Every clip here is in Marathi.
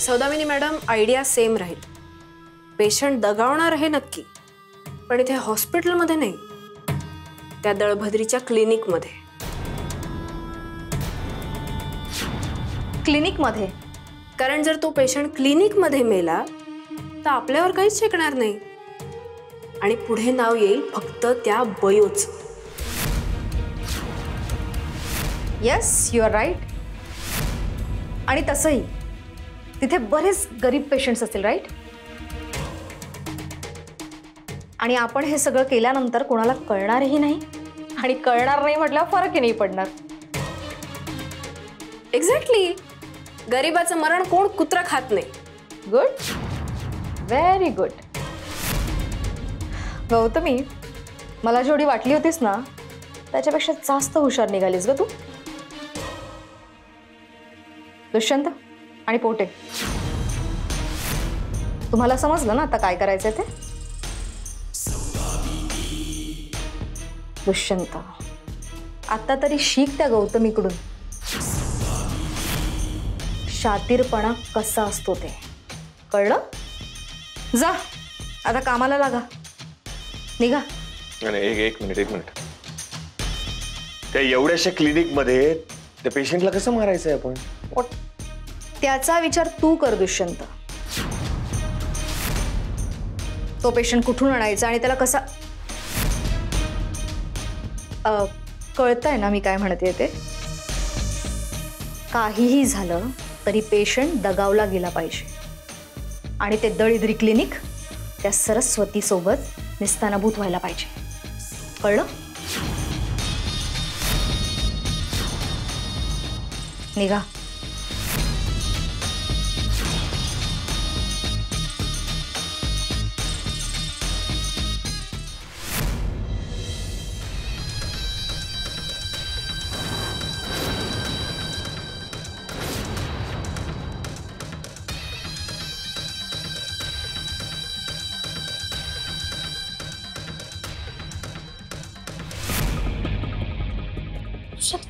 सौदामिनी मॅडम, आयडिया सेम राहील. पेशंट दगावणार हे नक्की, पण इथे हॉस्पिटलमध्ये नाही, त्या दळभद्रीच्या क्लिनिकमध्ये. क्लिनिकमध्ये? कारण जर तो पेशंट क्लिनिकमध्ये मेला तर आपल्यावर काहीच शिकणार नाही आणि पुढे नाव येईल फक्त त्या बयोच. Yes, you are right. आणि तसंही तिथे बरेच गरीब पेशंट्स असतील, राईट? आणि आपण हे सगळं केल्यानंतर कोणाला कळणारही नाही, आणि कळणार नाही म्हटल्यावर फरकही नाही पडणार. एक्झॅक्टली. गरीबाचं मरण कोण कुत्रा खात नाही. Good, very good. गौतमी, मला जेवढी वाटली होतीस ना त्याच्यापेक्षा जास्त हुशार निघालीस ग तू. दुष्यंत आणि पोटे, तुम्हाला समजलं ना आता काय करायचंय ते? दुष्यंत, आता तरी शिक त्या गौतमीकडून शातीरपणा कसा असतो ते. कळलं? जा आता कामाला लागा. निघा. एक मिनिट. त्या एवढ्याशा क्लिनिक मध्ये त्या पेशंटला कसं मारायचंय आपण? त्याचा विचार तू कर दुष्यंत. तो पेशंट कुठून आणायचा आणि त्याला कसा कळतंय ना मी काय म्हणते ते? काहीही झालं तरी पेशंट दगावला गेला पाहिजे आणि ते दळिद्री क्लिनिक त्या सरस्वती सोबत निस्तानाभूत व्हायला पाहिजे. कळलं? निघा.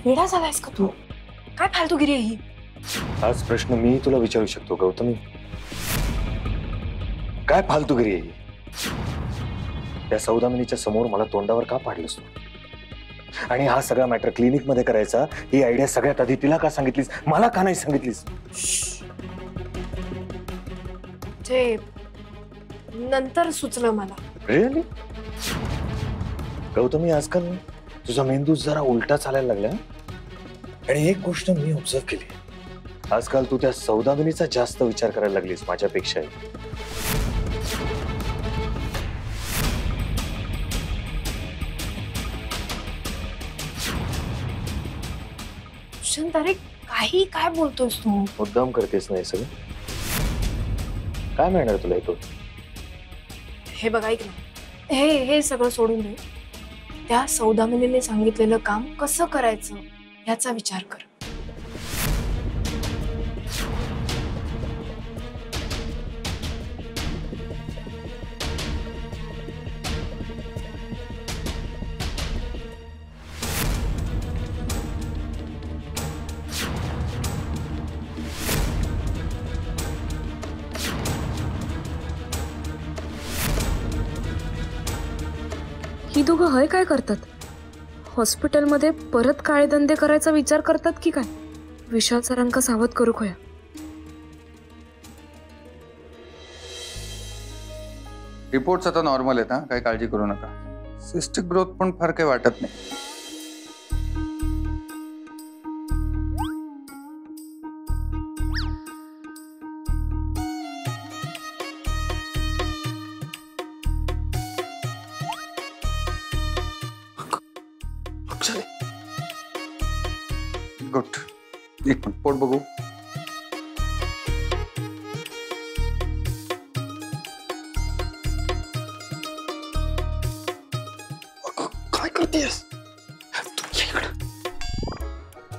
वेडा झालायस का तू? काय फालतूगिरी आहे ही? हाच प्रश्न मी तुला विचारू शकतो गौतमी. काय फालतूगिरी आहे ही? त्या सौदामिनीच्या समोर मला तोंडावर का पाडलंस तू? आणि हा सगळा मॅटर क्लिनिक मध्ये करायचा ही आयडिया सगळ्यात आधी तिला का सांगितलीस? मला का नाही सांगितलीस? ते नंतर सुचलं मला. रिअली? गौतमी, आजकाल तुझा मेंदू जरा उलटा चालायला लागला. आणि एक गोष्ट मी ऑब्झर्व केली, आजकाल तू त्या सौदामिनीचा जास्त विचार करायला लागलीस माझ्यापेक्षा. अरे काही काय बोलतोस तू? मुद्दाम करतेस ना हे सगळं? काय मिळणार तुला इथं? हे बघ, ऐक ना, हे सगळं सोडून दे. त्या सौदामिनीने सांगितलेलं काम कसं करायचं याचा विचार कर. ही दोघं हय काय करतात? हॉस्पिटलमध्ये परत काळे धंदे करायचा विचार करतात की काय? विशाल सरांका सावध करू खोया. रिपोर्ट्स आता नॉर्मल आहेत, काही काळजी करू नका. सिस्टिक ग्रोथ पण फार काही वाटत नाही. गुड. एक मिनिट, पोट बघू. काय करतेस?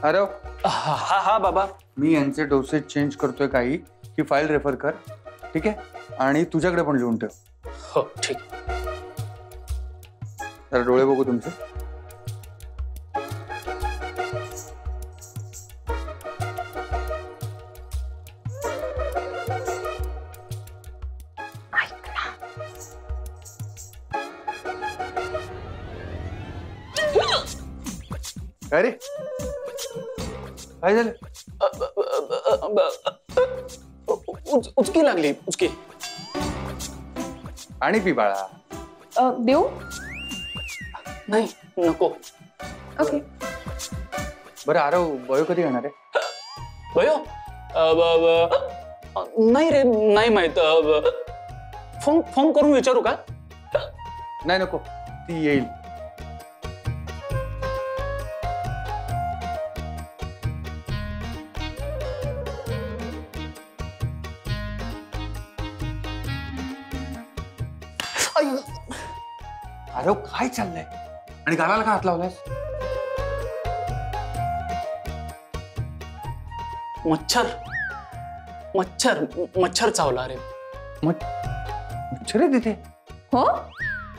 अरे हा बाबा, मी यांचे डोसेज चेंज करतोय काही. ही फाईल रेफर कर, ठीक आहे? आणि तुझ्याकडे पण लिहून ठेव. हो ठीक. जरा डोळे बघू तुमचे. अरे काय झालं? उचकी लागली उचकी. पाणी पी बाळा. देऊ? नाही नको. ओके. बरं आरव बयो कधी येणार आहे? भयो नाही रे नाही माहित. फोन फोन करून विचारू का? नाही नको, ती येईल. अरे काय चाललंय आणि गालाला का हात लावलास? मच्छर मच्छर मच्छर चावला रे. मच्छर आहे तिथे? हो.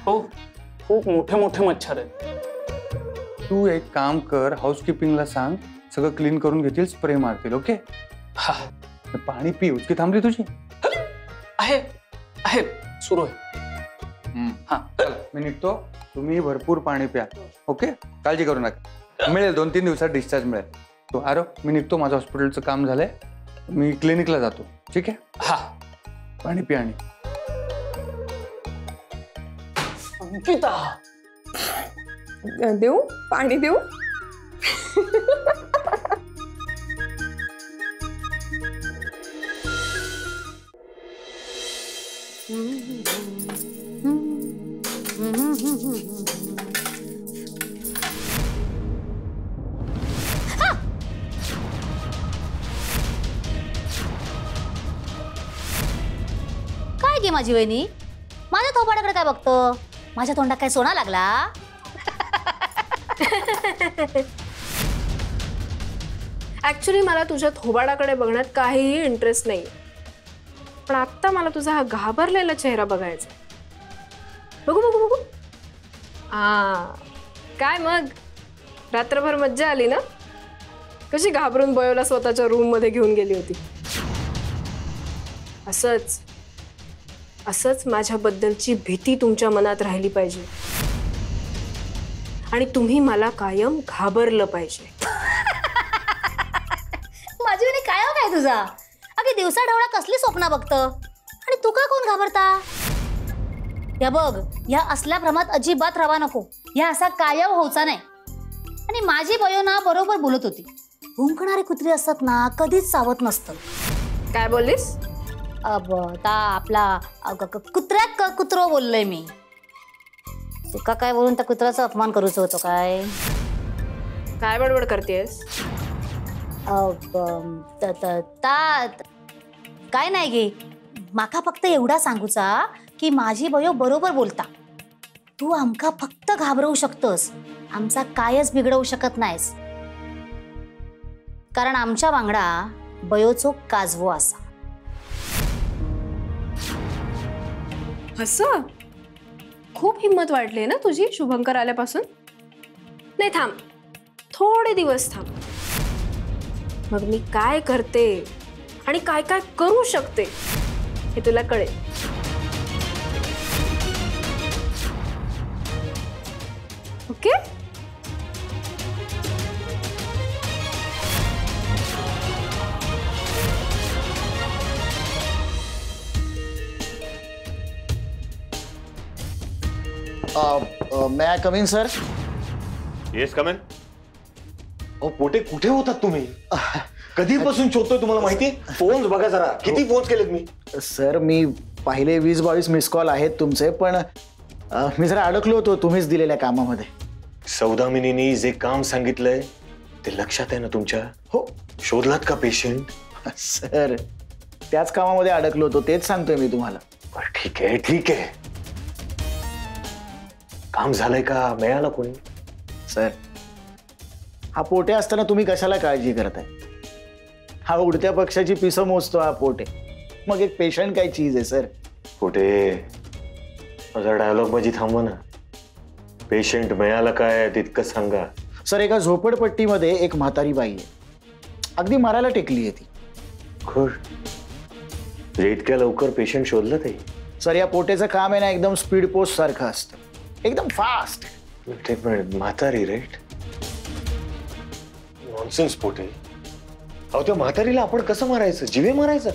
हो खूप मोठे मोठे मच्छर आहेत. तू एक काम कर, हाऊसकीपिंगला सांग, सगळं क्लीन करून घेतील, स्प्रे मारतील. ओके? हा पाणी पी. उचकी थांबली तुझी? आहे आहे सुरू आहे. हा चल मी निघतो. तुम्ही भरपूर पाणी प्या. ओके? काळजी करू नका. मिळेल 2-3 दिवसात डिस्चार्ज मिळेल. तो आरो मी निघतो, माझं हॉस्पिटलचं काम झालंय, मी क्लिनिकला जातो. ठीक आहे? हा पाणी पी. आणि अंकिता देऊ? पाणी देऊ? काय गे माझी वहिनी, माझ्या थोबाडाकडे काय बघतो? माझ्या तोंडात काय सोना लागला? ऍक्च्युली मला तुझ्या थोबाडाकडे बघण्यात काहीही इंटरेस्ट नाही, पण आत्ता मला तुझा हा घाबरलेला चेहरा बघायचा. बघू बघू बघू. काय मग रात्रभर मज्जा आली ना? कशी घाबरून बयोला स्वतःच्या रूम मध्ये घेऊन गेली होती. असंच असंच माझ्याबद्दलची भीती तुमच्या मनात राहिली पाहिजे आणि तुम्ही मला कायम घाबरलं पाहिजे. माझी वहिनी काय हो काय तुझा? अगे दिवसा ढवळा कसली स्वप्न बघतं आणि तू का कोण घाबरता? या बघ, या असल्या भ्रमात अजिबात राहा नको. या असा कायम होऊचा नाही. आणि माझी बयो ना बरोबर बोलत होती. भुंकणारी कुत्री असतात ना, कधीच सावत नसतं. काय बोललीस? ता आपला कुत्र्यात कुत्रो बोललोय मी. तुका काय बोलून त्या कुत्र्याचा अपमान करूच होतो काय? काय बडबड करतेस? काय नाही गे, माका फक्त एवढा सांगूचा की माझी बयो बरोबर बोलता. तू आमका फक्त घाबरवू शकतोस, आमचा कायच बिघडवू शकत नाहीस. कारण आमच्या वांगडा बयोचो काजवो असा. असं खूप हिंमत वाढली ना तुझी शुभंकर आल्यापासून. नाही थांब, थोडे दिवस थांब, मग मी काय करते आणि काय काय करू शकते हे तुला कळेल. Okay? may I come in, sir? Yes come in. Pote कुठे होतात तुम्ही? कधीपासून शोधतोय तुम्हाला माहिती? फोन्स बघा जरा, किती फोन्स केलेत मी. सर मी पाहिले 20-22 मिस कॉल आहेत तुमचे, पण मी जरा अडकलो होतो तुम्हीच दिलेल्या कामामध्ये. सौदामिनीने जे काम सांगितलंय ते लक्षात आहे ना तुमच्या? हो शोधलात का पेशंट? सर, त्याच कामामध्ये अडकलो होतो, तेच सांगतोय मी तुम्हाला. ठीक आहे ठीक आहे. काम झालंय का? मिळालं कोणी? सर, हा पोटे असताना तुम्ही कशाला काळजी करताय? हा उडत्या पक्षाची पिसं मोजतो हा पोटे, मग एक पेशंट काय चीज आहे सर? पोटे माझा डायलॉग माझी थांबव ना. पेशंट मिळालं काय तितकं सांगा. सर, एका झोपडपट्टीमध्ये एक म्हातारी बाई आहे, अगदी मरायला टेकली आहे ती. खुश इतक्या लवकर पेशंट शोधलं ते? सर, या पोटेचं काम आहे ना एकदम स्पीड पोस्ट सारखं असतं, एकदम फास्ट. म्हातारी राईट? नॉनसेन्स पोटे. अहो त्या म्हातारीला आपण कसं मारायचं? जीवे मारायचं?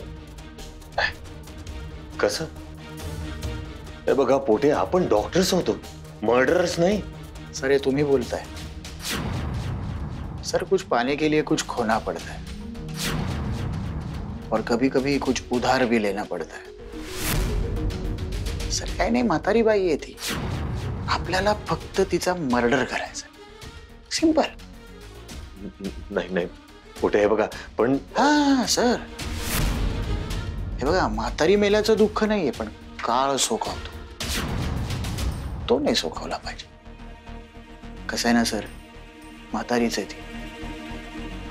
कसं? हे बघा पोटे, आपण डॉक्टर्स होतो, मर्डरर्स नहीं. सर ये तुम ही बोलता है. सर कुछ पाने के लिए कुछ खोना पड़ता है और कभी कभी कुछ उधार भी लेना पड़ता है. सर काय नाही, म्हातारी बाई आहे ती. आपल्याला फक्त तिचा मर्डर करायचा. सिंपल. नाही नाही पोटे, हे बघा पण. हा सर, हे बघा म्हातारी मेल्याचं दुःख नाहीये, पण काळ सोकावतो तो नाही सोकावला पाहिजे. कसं आहे ना सर, म्हातारीच आहे ती.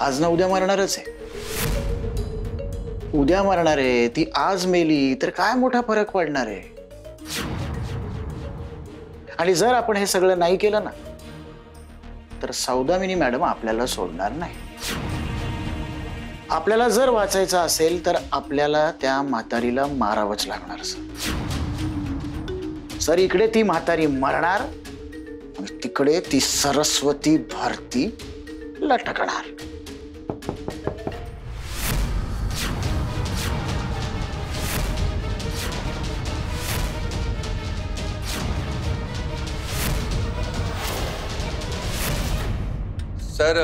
आज ना उद्या मरणारच आहे. उद्या मरणार आहे ती, आज मेली तर काय मोठा फरक पडणार आहे. आणि जर आपण हे सगळं नाही केलं ना, तर सौदामिनी मॅडम आपल्याला सोडणार नाही. आपल्याला जर वाचायचं असेल तर आपल्याला त्या म्हातारीला मारावंच लागणार सर. सर इकडे ती म्हातारी मरणार आणि तिकडे ती सरस्वती भारती लटकणार. सर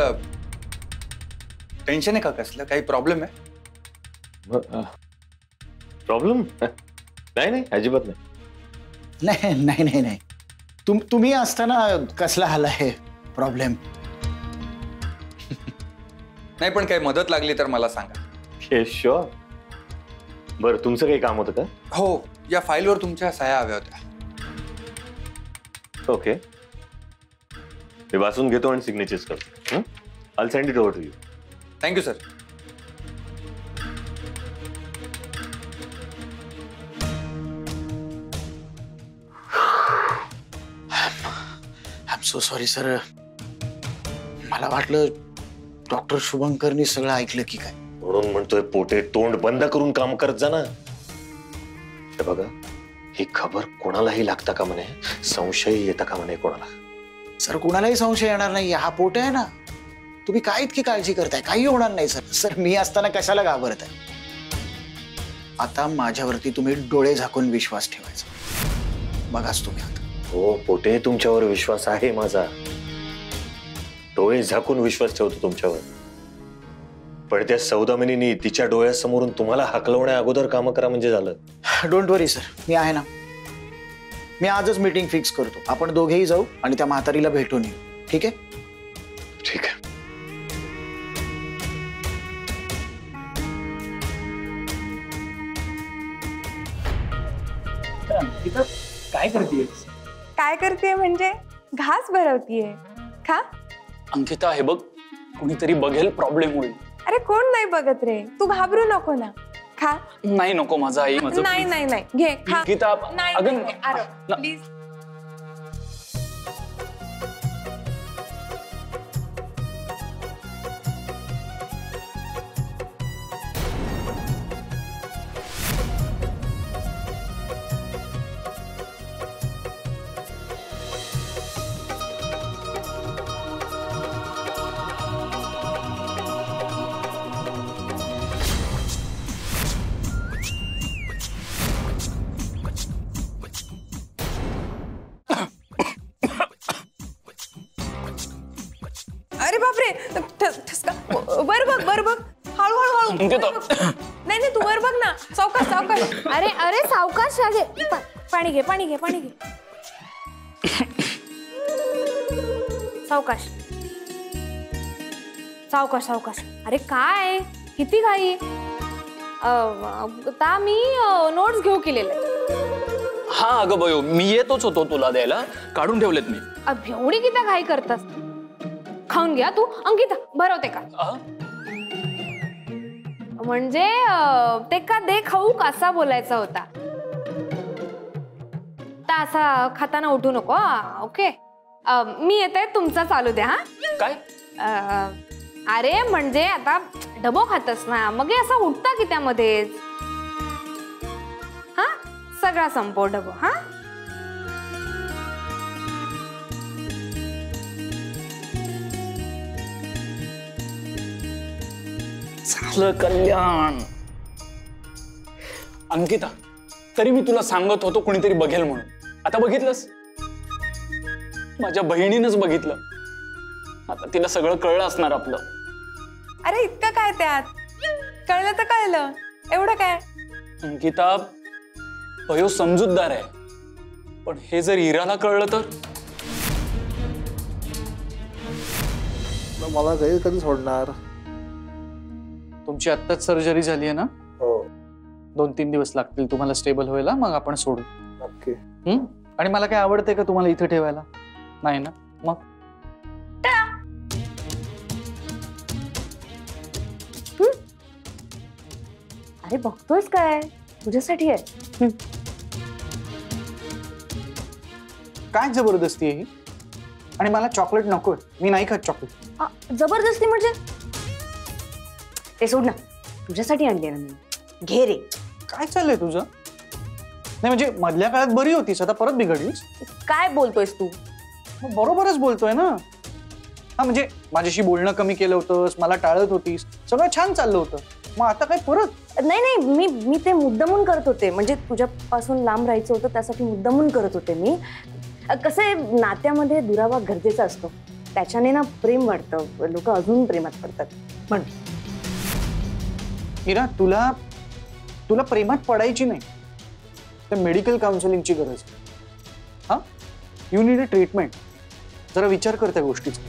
टेन्शन आहे का? कसलं काही प्रॉब्लेम आहे? प्रॉब्लेम नाही नाही, अजिबात नाही. नाही नाही नाही नाही, तुम्ही असताना कसला आला आहे प्रॉब्लेम? नाही, पण काही मदत लागली तर मला सांगा. शुअर. बरं, तुमचं काही काम होतं का? हो, या फाईलवर तुमच्या सह्या हव्या होत्या. ओके, मी वाचून घेतो आणि सिग्नेचर्स करतो. I'll send it over to you. Thank you sir. I am so sorry sir. मला वाटलं डॉक्टर शुभंकरनी सगळं ऐकलं की काय. म्हणून म्हणतोय पोटे, तोंड बंद करून काम करत जा ना. हे बघा, ही खबर कोणालाही लागता का म्हणे, संशय येता का म्हणे कोणाला. सर कुणालाही संशय येणार नाही. हा पोटे आहे ना, तुम्ही काय इतकी काळजी करताय? काही होणार नाही सर. सर मी असताना कशाला घाबरताय? आता माझ्यावरती तुम्ही डोळे झाकून विश्वास ठेवायचा. बघाच तुम्ही आता. हो पोटे, तुमच्यावर विश्वास आहे माझा. डोळे झाकून विश्वास ठेवतो तुमच्यावर. पण त्या सौदामिनीने तिच्या डोळ्यासमोरून तुम्हाला हाकलवण्या अगोदर काम करा म्हणजे झालं. डोंट वरी सर, मी आहे ना. मी आजच मीटिंग फिक्स करतो. आपण दोघेही जाऊ आणि त्या म्हातारीला भेटून येऊ. ठीक आहे? ठीक आहे. काय करतेय? काय करते म्हणजे घास भरवतीये. खा. अंकिता, हे बघ, कुणीतरी बघेल, प्रॉब्लेम होईल. अरे कोण नाही बघत रे, तू घाबरू नको ना. खा. नाही नको, माझा आई. नाही नाही नाही, घे खा. अंकिता, नाही अगं नाही, आरव प्लीज. अरे बापरे, ठसका. वर बघ, वर बघ. हळू हळू हळू. नाही नाही, तू वर बघ ना. सावकाश सावकाश. अरे अरे सावकाश. पाणी घे, पाणी घे, पाणी घे. सावकाश सावकाश सावकाश. अरे काय किती घाई. आता मी नोट्स घेऊ केलेले. हा अगं बयो, मी येतोच होतो तुला द्यायला. काढून ठेवलेत मी. एवढी किती घाई करतास? खाऊन घ्या तू. अंकिता भरवते का? म्हणजे ते का दे खाऊ असा बोलायचा होता. असा खाताना उठू नको. ओके, मी येते, तुमचा चालू द्या. हा काय? अरे म्हणजे आता डबो खातस ना, मग असा उठता की त्यामध्येच. हा सगळा संपव डबो. हा झालं कल्याण. अंकिता, तरी मी तुला सांगत होतो कुणीतरी बघेल म्हणून. आता बघितलंस, माझ्या बहिणीनंच बघितलं. आता तिला सगळं कळलं असणार आपलं. अरे इतकं काय त्यात, कळलं तर कळलं, एवढं काय. अंकिता, भयो समजूतदार आहे, पण हे जर इराला कळलं तर. मला घरी कधी सोडणार? तुमची आत्ताच सर्जरी झाली आहे ना? हो. 2-3 दिवस लागतील तुम्हाला स्टेबल व्हायला, मग आपण सोडू. नक्की. आणि मला काय आवडते का तुम्हाला इथे ठेवायला? नाही ना? मग अरे बघतोयस काय, तुझ्यासाठी आहे. काय जबरदस्ती आहे ही? आणि मला चॉकलेट नकोय, मी नाही खात चॉकलेट. जबरदस्ती म्हणजे? ते सोड ना, तुझ्यासाठी आणले ना मी. घे रे. काय चाललंय तुझं? नाही म्हणजे मधल्या काळात बरी होतीस, आता परत बिघडलीस? काय बोलतोयस तू? मग बरोबरच बोलतोय ना. हा म्हणजे माझ्याशी बोलणं कमी केलं होतंस, मला टाळत होतीस, सगळं छान चाललं होतं. मग आता काय परत? नाही नाही, मी ते मुद्दामून करत होते. म्हणजे तुझ्यापासून लांब राहायचं होतं, त्यासाठी मुद्दामून करत होते मी. कसं आहे, नात्यामध्ये दुरावा गरजेचा असतो. त्याच्याने ना प्रेम वाढतं, लोक अजून प्रेमात पडतात. पण इरा, तुला प्रेमात पडायची नाही, तर मेडिकल काउन्सिलिंगची गरज आहे. हा, यू नीड अ ट्रीटमेंट. जरा विचार कर त्या गोष्टीचा.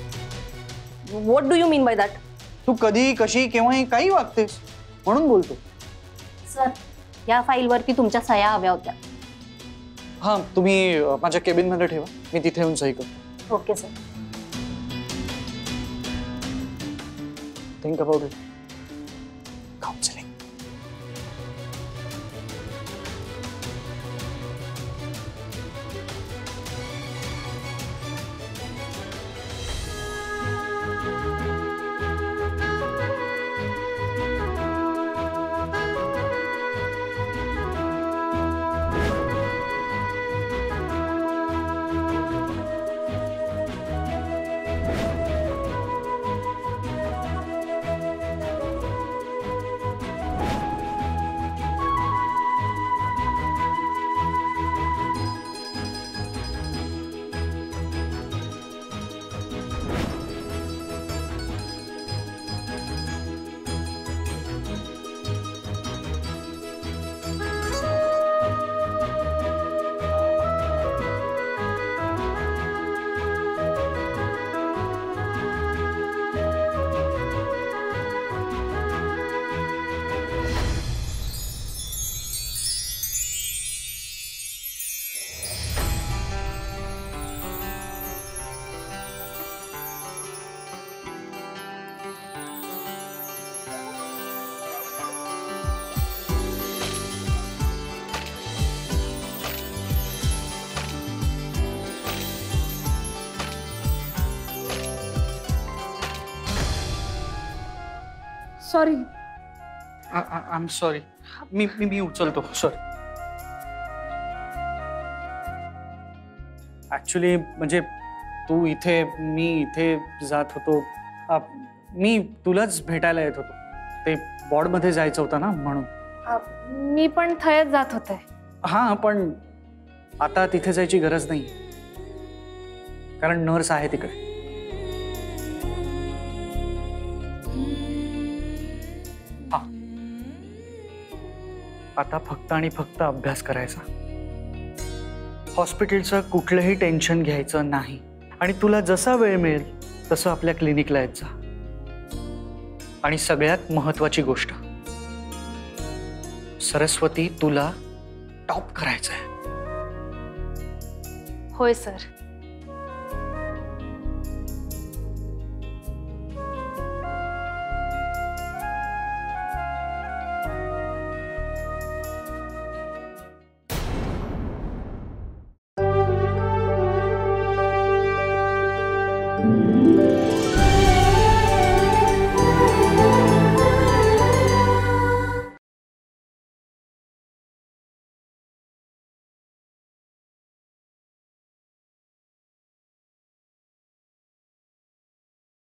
What do you mean by that? तू कधी, कशी, केव्हाही काही वागतेस म्हणून बोलतो. सर, या फाईलवरती तुमच्या सह्या हव्या होत्या. हा, तुम्ही माझ्या केबिनमध्ये ठेवा, मी तिथे येऊन सही करतो. Okay sir. Think about it. Counselling. Sorry. I am sorry. मी उचलतो. सॉरी. ऍक्च्युली म्हणजे तू इथे, मी इथे जात होतो. मी तुलाच भेटायला येत होतो. ते वॉर्डमध्ये जायचं होतं ना, म्हणून. मी पण थयच जात होते. हा, पण आता तिथे जायची गरज नाही, कारण नर्स आहे तिकडे. आता फक्त आणि फक्त अभ्यास करायचा. हॉस्पिटलचं कुठलंही टेन्शन घ्यायचं नाही. आणि तुला जसा वेळ मिळेल तसं आपल्या क्लिनिकला येत जा. आणि सगळ्यात महत्वाची गोष्ट, सरस्वती, तुला टॉप करायचंय. होय सर.